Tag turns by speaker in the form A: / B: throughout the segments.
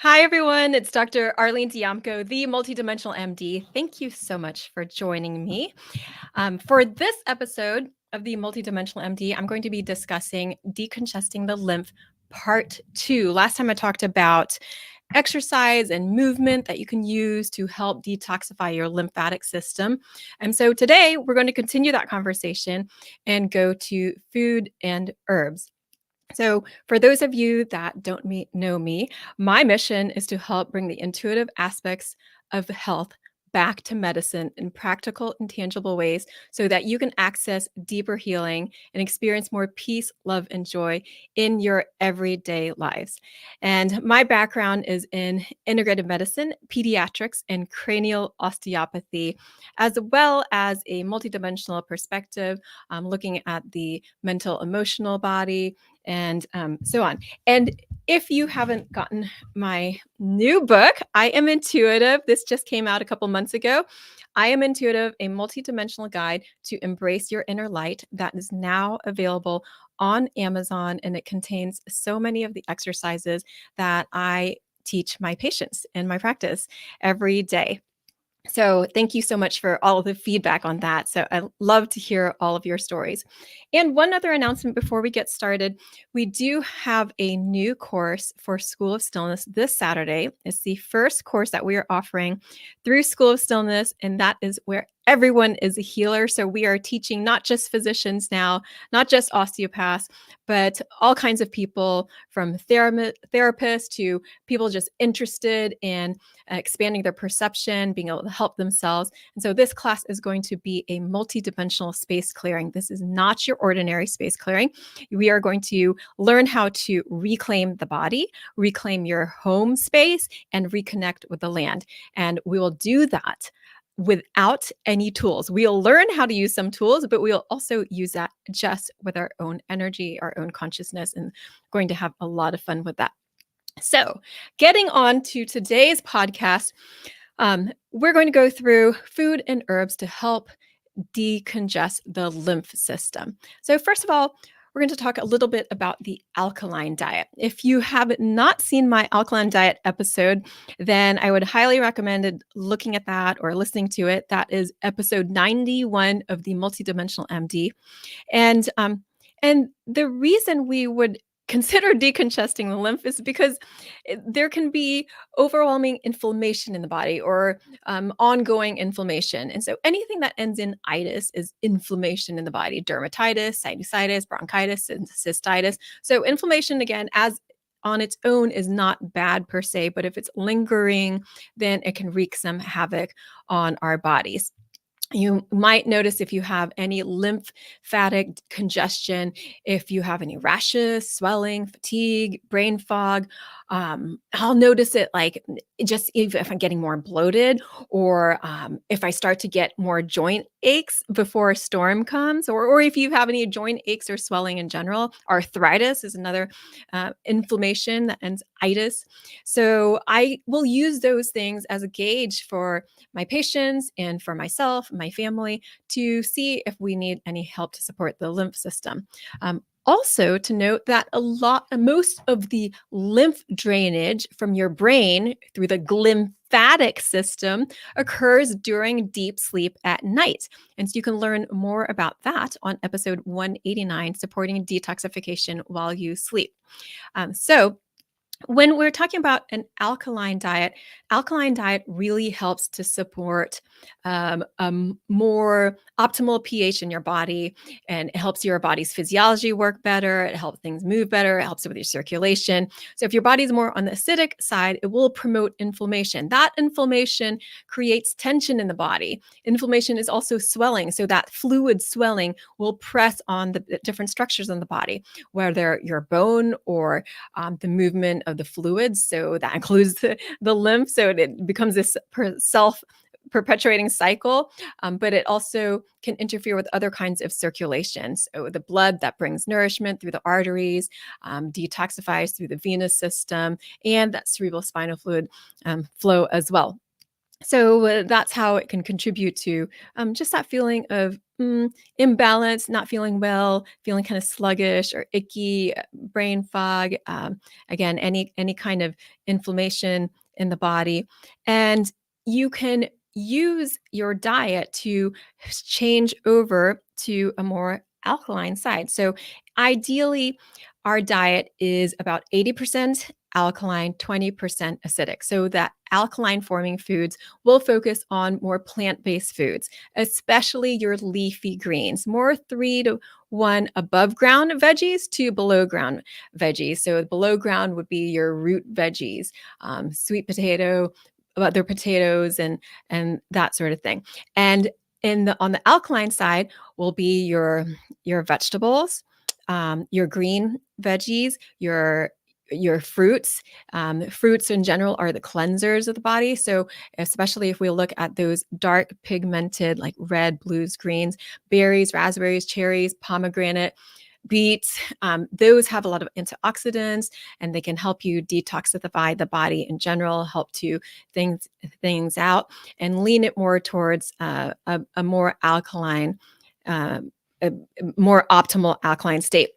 A: Hi, everyone. It's Dr. Arlene Diamco, the MultiDimensional MD. Thank you so much for joining me. For this episode of the MultiDimensional MD, I'm going to be discussing Decongesting the Lymph Part 2. Last time I talked about exercise and movement that you can use to help detoxify your lymphatic system. And so today we're going to continue that conversation and go to food and herbs. So, for those of you that don't know me, my mission is to help bring the intuitive aspects of health back to medicine in practical and tangible ways so that you can access deeper healing and experience more peace, love, and joy in your everyday lives. And my background is in integrative medicine, pediatrics, and cranial osteopathy, as well as a multidimensional perspective, looking at the mental, emotional body and so on. And if you haven't gotten my new book, I Am Intuitive, this just came out a couple months ago. I Am Intuitive, a multidimensional guide to embrace your inner light, that is now available on Amazon. And it contains so many of the exercises that I teach my patients in my practice every day. So thank you so much for all of the feedback on that. So I love to hear all of your stories. And one other announcement before we get started, we do have a new course for School of Stillness this Saturday. It's the first course that we are offering through School of Stillness, and that is where everyone is a healer. So we are teaching not just physicians now, not just osteopaths, but all kinds of people, from therapists to people just interested in expanding their perception, being able to help themselves. And so this class is going to be a multidimensional space clearing. This is not your ordinary space clearing. We are going to learn how to reclaim the body, reclaim your home space, and reconnect with the land. And we will do that without any tools. We'll learn how to use some tools, but we'll also use that just with our own energy, our own consciousness, and going to have a lot of fun with that. So, getting on to today's podcast, we're going to go through food and herbs to help decongest the lymph system. So, first of all, we're going to talk a little bit about the alkaline diet. If you have not seen my alkaline diet episode, then I would highly recommend looking at that or listening to it. That is episode 91 of the Multidimensional MD. And the reason we would consider decongesting the lymph is because there can be overwhelming inflammation in the body or ongoing inflammation. And so anything that ends in itis is inflammation in the body: dermatitis, sinusitis, bronchitis, and cystitis. So inflammation, again, as on its own is not bad per se, but if it's lingering, then it can wreak some havoc on our bodies. You might notice if you have any lymphatic congestion, if you have any rashes, swelling, fatigue, brain fog. I'll notice it like just if I'm getting more bloated, or if I start to get more joint aches before a storm comes, or if you have any joint aches or swelling in general. Arthritis is another inflammation that ends itis. So I will use those things as a gauge for my patients and for myself, my family, to see if we need any help to support the lymph system. Also, to note that most of the lymph drainage from your brain through the lymphatic system occurs during deep sleep at night. And so you can learn more about that on episode 189, Supporting Detoxification While You Sleep. So when we're talking about an alkaline diet really helps to support a more optimal pH in your body, and it helps your body's physiology work better. It helps things move better. It helps with your circulation. So if your body's more on the acidic side, it will promote inflammation. That inflammation creates tension in the body. Inflammation is also swelling. So that fluid swelling will press on the different structures in the body, whether your bone or the movement of the fluids. So that includes the lymph. So it becomes this self-perpetuating cycle, but it also can interfere with other kinds of circulation. So the blood that brings nourishment through the arteries, detoxifies through the venous system, and that cerebral spinal fluid flow as well. So that's how it can contribute to just that feeling of imbalanced, not feeling well, feeling kind of sluggish or icky, brain fog, again, any kind of inflammation in the body. And you can use your diet to change over to a more alkaline side. So ideally, our diet is about 80% alkaline, 20% acidic. So that alkaline forming foods will focus on more plant-based foods, especially your leafy greens, more 3-to-1 above ground veggies to below ground veggies. So below ground would be your root veggies, sweet potato, other potatoes, and that sort of thing. And on the alkaline side will be your vegetables, your green veggies, your fruits. Fruits in general are the cleansers of the body. So especially if we look at those dark pigmented like red, blues, greens, berries, raspberries, cherries, pomegranate, beets, those have a lot of antioxidants and they can help you detoxify the body in general, help to things out and lean it more towards a more alkaline, a more optimal alkaline state.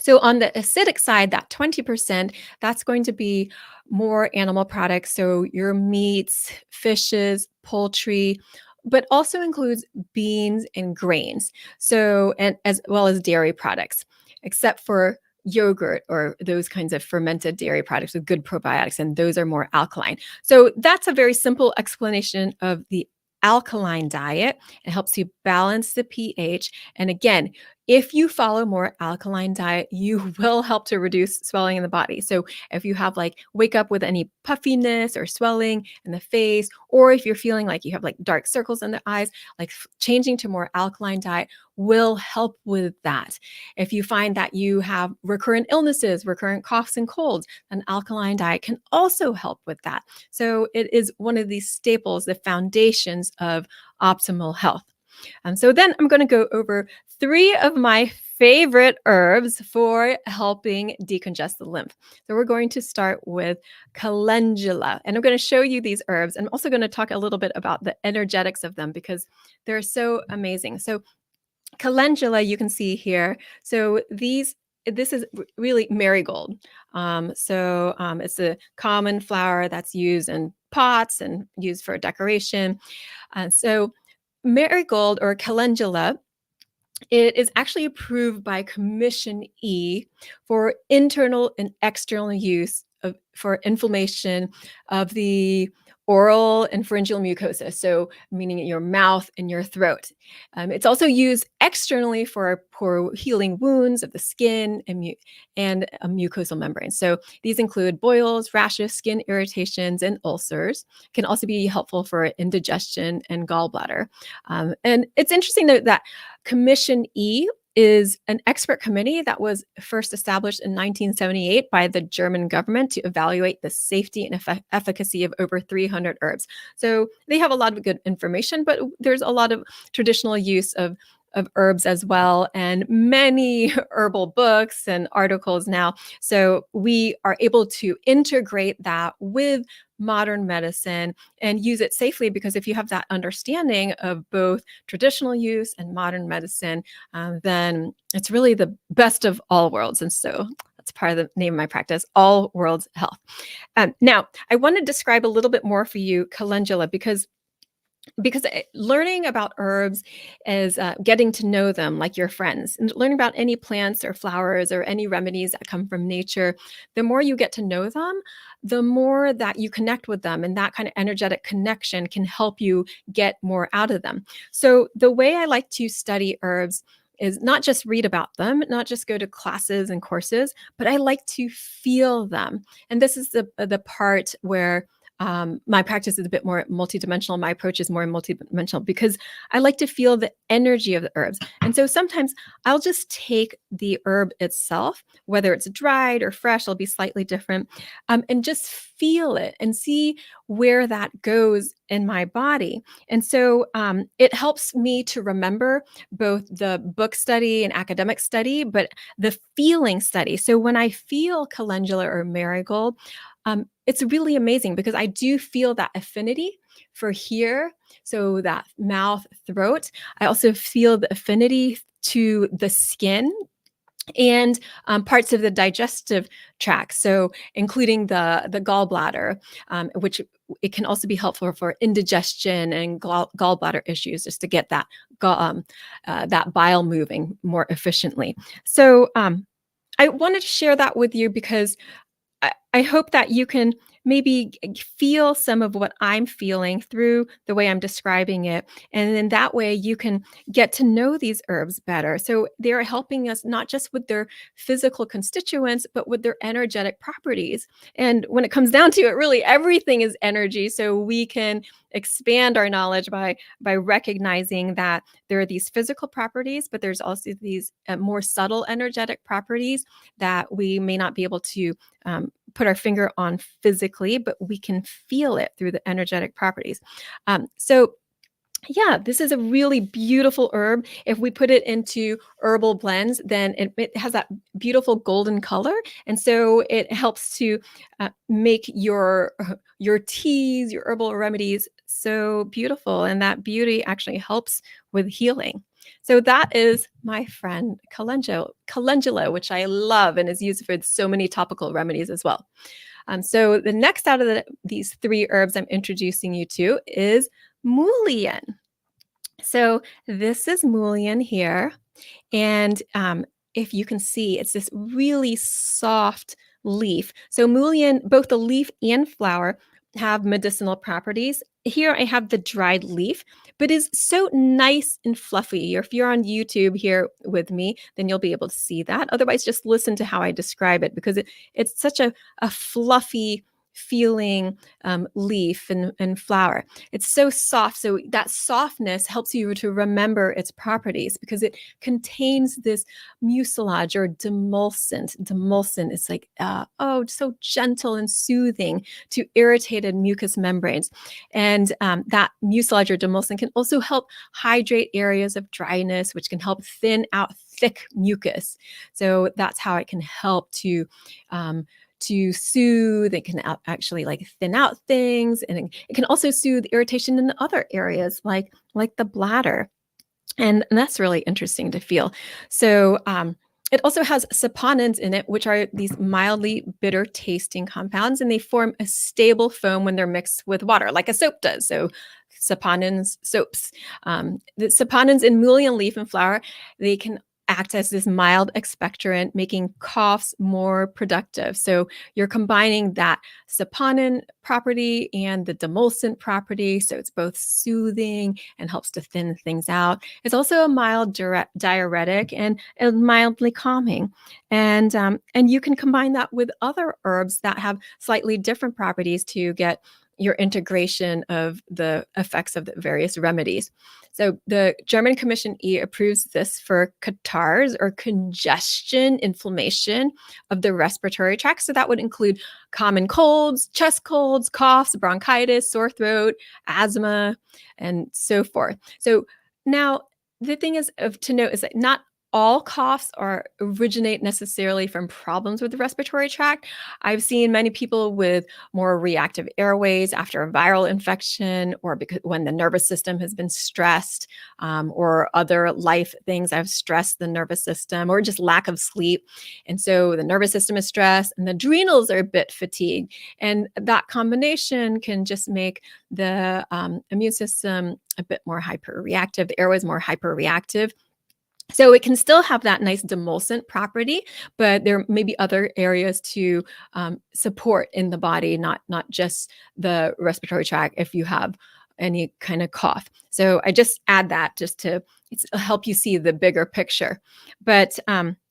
A: So on the acidic side, that 20%, that's going to be more animal products. So your meats, fishes, poultry, but also includes beans and grains. So, and as well as dairy products, except for yogurt or those kinds of fermented dairy products with good probiotics, and those are more alkaline. So that's a very simple explanation of the alkaline diet. It helps you balance the pH. And again, if you follow more alkaline diet, you will help to reduce swelling in the body. So if you have like wake up with any puffiness or swelling in the face, or if you're feeling like you have like dark circles in the eyes, like changing to more alkaline diet will help with that. If you find that you have recurrent illnesses, recurrent coughs and colds, an alkaline diet can also help with that. So it is one of these staples, the foundations of optimal health. So then I'm going to go over 3 of my favorite herbs for helping decongest the lymph. So we're going to start with calendula, and I'm going to show you these herbs. I'm also going to talk a little bit about the energetics of them because they're so amazing. So calendula, you can see here. So this is really marigold. It's a common flower that's used in pots and used for decoration. So marigold or calendula, it is actually approved by Commission E for internal and external use for inflammation of the oral and pharyngeal mucosa, so meaning your mouth and your throat. It's also used externally for healing wounds of the skin and mucosal membranes. So these include boils, rashes, skin irritations, and ulcers. Can also be helpful for indigestion and gallbladder. And it's interesting that Commission E is an expert committee that was first established in 1978 by the German government to evaluate the safety and efficacy of over 300 herbs. So they have a lot of good information, but there's a lot of traditional use of herbs as well, and many herbal books and articles now. So we are able to integrate that with modern medicine and use it safely, because if you have that understanding of both traditional use and modern medicine, then it's really the best of all worlds. And so that's part of the name of my practice, All Worlds Health. Now, I want to describe a little bit more for you calendula, because learning about herbs is getting to know them like your friends, and learning about any plants or flowers or any remedies that come from nature. The more you get to know them, the more that you connect with them, and that kind of energetic connection can help you get more out of them. So the way I like to study herbs is not just read about them, not just go to classes and courses, but I like to feel them. And this is the part where my practice is a bit more multidimensional. My approach is more multidimensional because I like to feel the energy of the herbs. And so sometimes I'll just take the herb itself, whether it's dried or fresh, it'll be slightly different, and just feel it and see where that goes in my body. And so it helps me to remember both the book study and academic study, but the feeling study. So when I feel calendula or marigold, it's really amazing because I do feel that affinity for here. So that mouth, throat. I also feel the affinity to the skin and parts of the digestive tract, so including the gallbladder, which it can also be helpful for indigestion and gallbladder issues, just to get that bile moving more efficiently. So I wanted to share that with you because I hope that you can maybe feel some of what I'm feeling through the way I'm describing it. And then that way you can get to know these herbs better. So they're helping us not just with their physical constituents, but with their energetic properties. And when it comes down to it, really everything is energy. So we can expand our knowledge by recognizing that there are these physical properties, but there's also these more subtle energetic properties that we may not be able to put our finger on physically, but we can feel it through the energetic properties. So yeah, this is a really beautiful herb. If we put it into herbal blends, then it has that beautiful golden color. And so it helps to make your teas, your herbal remedies so beautiful. And that beauty actually helps with healing. So that is my friend calendula, which I love and is used for so many topical remedies as well. So the next out of these three herbs I'm introducing you to is Mullein. So this is Mullein here. And if you can see, it's this really soft leaf. So Mullein, both the leaf and flower have medicinal properties. Here I have the dried leaf, but is so nice and fluffy. Or if you're on YouTube here with me, then you'll be able to see that. Otherwise, just listen to how I describe it because it's such a fluffy feeling leaf and flower. It's so soft. So that softness helps you to remember its properties because it contains this mucilage or demulcent. Demulcent is like, so gentle and soothing to irritated mucous membranes. And that mucilage or demulcent can also help hydrate areas of dryness, which can help thin out thick mucus. So that's how it can help to soothe. It can actually like thin out things, and it can also soothe irritation in other areas like the bladder. And that's really interesting to feel. So it also has saponins in it, which are these mildly bitter tasting compounds, and they form a stable foam when they're mixed with water, like a soap does. So saponins, soaps. The saponins in Mullein leaf and flower, they can act as this mild expectorant, making coughs more productive. So you're combining that saponin property and the demulcent property. So it's both soothing and helps to thin things out. It's also a mild diuretic and mildly calming. And you can combine that with other herbs that have slightly different properties to get your integration of the effects of the various remedies. So the German Commission E approves this for catarrhs or congestion, inflammation of the respiratory tract. So that would include common colds, chest colds, coughs, bronchitis, sore throat, asthma, and so forth. So now the thing is to note is that not all coughs originate necessarily from problems with the respiratory tract. I've seen many people with more reactive airways after a viral infection, or because when the nervous system has been stressed, or other life things have stressed the nervous system, or just lack of sleep. And so the nervous system is stressed and the adrenals are a bit fatigued. And that combination can just make the immune system a bit more hyperreactive, the airways more hyperreactive. So it can still have that nice demulcent property, but there may be other areas to support in the body, not just the respiratory tract if you have any kind of cough. So I just add that just to help you see the bigger picture. But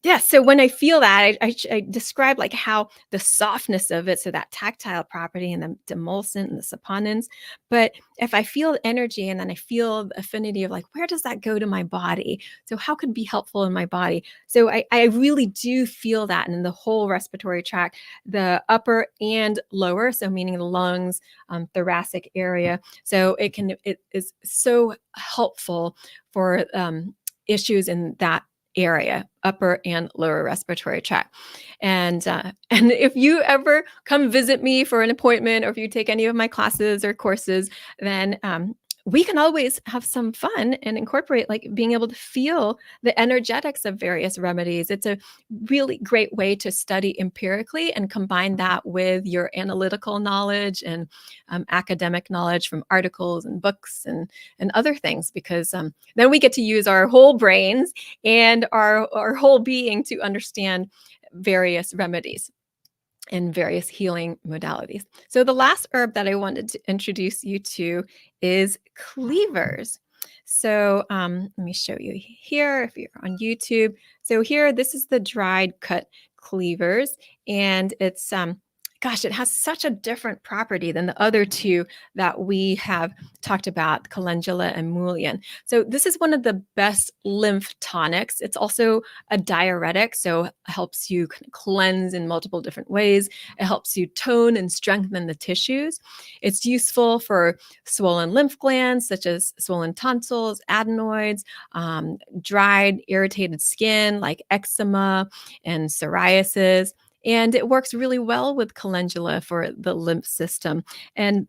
A: yeah, so when I feel that, I describe like how the softness of it, so that tactile property and the demulcent and the saponins. But if I feel energy and then I feel the affinity of like, where does that go to my body? So how could it be helpful in my body? So I really do feel that in the whole respiratory tract, the upper and lower, so meaning the lungs, thoracic area. So it is so helpful for issues in that area, upper and lower respiratory tract. And and if you ever come visit me for an appointment, or if you take any of my classes or courses, then we can always have some fun and incorporate like being able to feel the energetics of various remedies. It's a really great way to study empirically and combine that with your analytical knowledge and academic knowledge from articles and books and other things, because then we get to use our whole brains and our whole being to understand various remedies and various healing modalities. So the last herb that I wanted to introduce you to is cleavers. So let me show you here if you're on YouTube. So here, this is the dried cut cleavers, and it's gosh, it has such a different property than the other two that we have talked about, Calendula and Mulan. So this is one of the best lymph tonics. It's also a diuretic, so it helps you cleanse in multiple different ways. It helps you tone and strengthen the tissues. It's useful for swollen lymph glands, such as swollen tonsils, adenoids, dried, irritated skin like eczema and psoriasis. And it works really well with calendula for the lymph system. And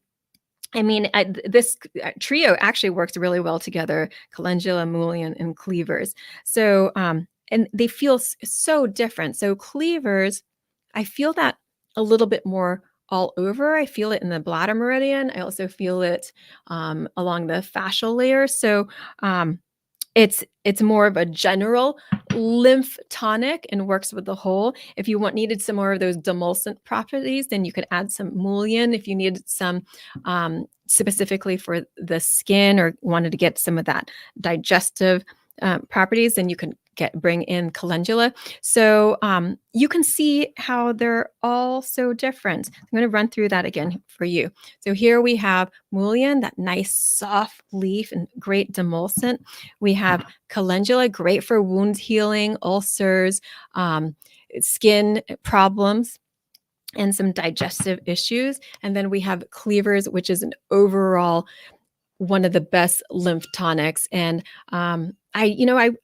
A: I mean, this trio actually works really well together, calendula, mullein, and cleavers. So, and they feel so different. So cleavers, I feel that a little bit more all over. I feel it in the bladder meridian. I also feel it along the fascial layer. So it's more of a general lymph tonic and works with the whole. If you needed some more of those demulcent properties, then you could add some mullein. If you needed some specifically for the skin, or wanted to get some of that digestive properties, then you can bring in calendula. So you can see how they're all so different. I'm going to run through that again for you. So here we have mullein, that nice soft leaf and great demulcent. We have calendula, great for wound healing, ulcers, skin problems, and some digestive issues. And then we have cleavers, which is an overall one of the best lymph tonics. And I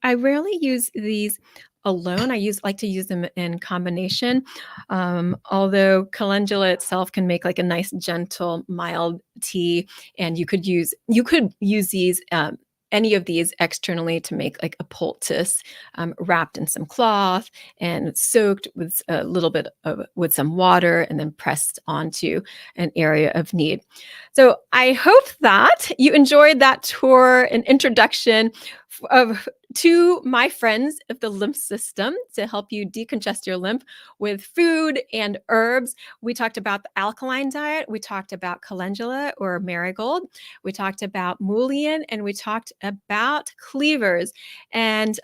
A: rarely use these alone. I like to use them in combination. Although calendula itself can make like a nice, gentle, mild tea, and you could use these. Any of these externally to make like a poultice, wrapped in some cloth and soaked with a little bit with some water, and then pressed onto an area of need. So I hope that you enjoyed that tour and introduction to my friends of the lymph system to help you decongest your lymph with food and herbs. We talked about the alkaline diet. We talked about calendula or marigold. We talked about mullein, and we talked about cleavers. And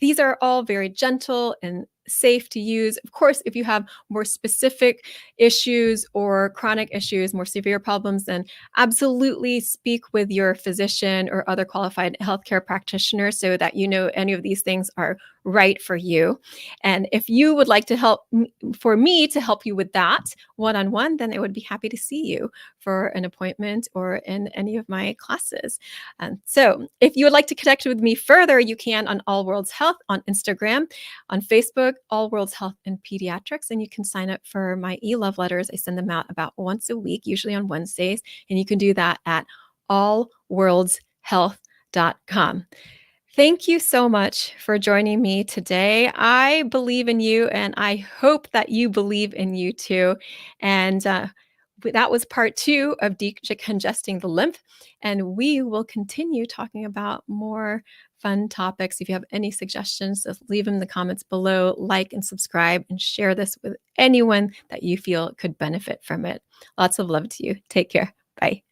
A: these are all very gentle and safe to use. Of course, if you have more specific issues or chronic issues, more severe problems, then absolutely speak with your physician or other qualified healthcare practitioner so that you know any of these things are right for you. And if you would like to for me to help you with that one-on-one, then I would be happy to see you for an appointment or in any of my classes. And so if you would like to connect with me further, you can on All Worlds Health on Instagram, on Facebook, All Worlds Health and Pediatrics, and you can sign up for my e-love letters. I send them out about once a week, usually on Wednesdays, and you can do that at allworldshealth.com. Thank you so much for joining me today. I believe in you, and I hope that you believe in you too. And that was part 2 of Decongesting the Lymph, and we will continue talking about more fun topics. If you have any suggestions, just leave them in the comments below, like and subscribe, and share this with anyone that you feel could benefit from it. Lots of love to you. Take care. Bye.